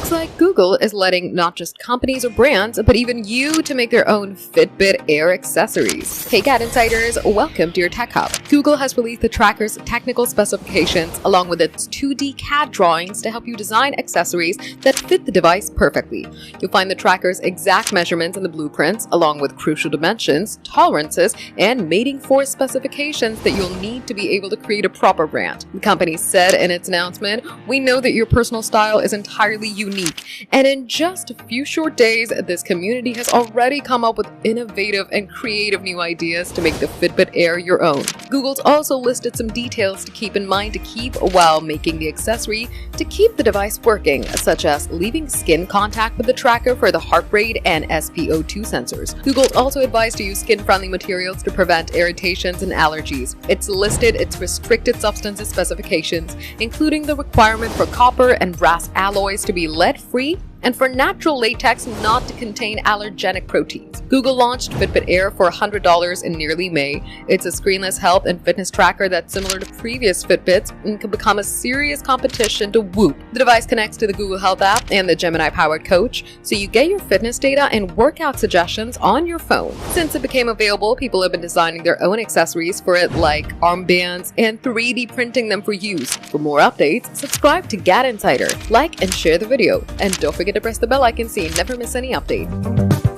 Looks like Google is letting not just companies or brands, but even you to make their own FitBit Air accessories. Hey GadInsiders, welcome to your Tech Hub. Google has released the tracker's technical specifications along with its 2D CAD drawings to help you design accessories that fit the device perfectly. You'll find the tracker's exact measurements in the blueprints, along with crucial dimensions, tolerances, and mating force specifications that you'll need to be able to create a proper brand. The company said in its announcement, "We know that your personal style is entirely unique, and in just a few short days, this community has already come up with innovative and creative new ideas to make the Fitbit Air your own." Google's also listed some details to keep in mind to keep while making the accessory to keep the device working, such as leaving skin contact with the tracker for the heart rate and SpO2 sensors. Google's also advised to use skin-friendly materials to prevent irritations and allergies. It's listed its restricted substances specifications, including the requirement for copper and brass alloys to be lead-free and for natural latex not to contain allergenic proteins. Google launched Fitbit Air for $100 in nearly May. It's a screenless health and fitness tracker that's similar to previous Fitbits and can become a serious competition to Whoop. The device connects to the Google Health app and the Gemini-powered Coach, so you get your fitness data and workout suggestions on your phone. Since it became available, people have been designing their own accessories for it, like armbands, and 3D printing them for use. For more updates, subscribe to GadInsider, like and share the video, and don't forget to press the bell icon so you never miss any update.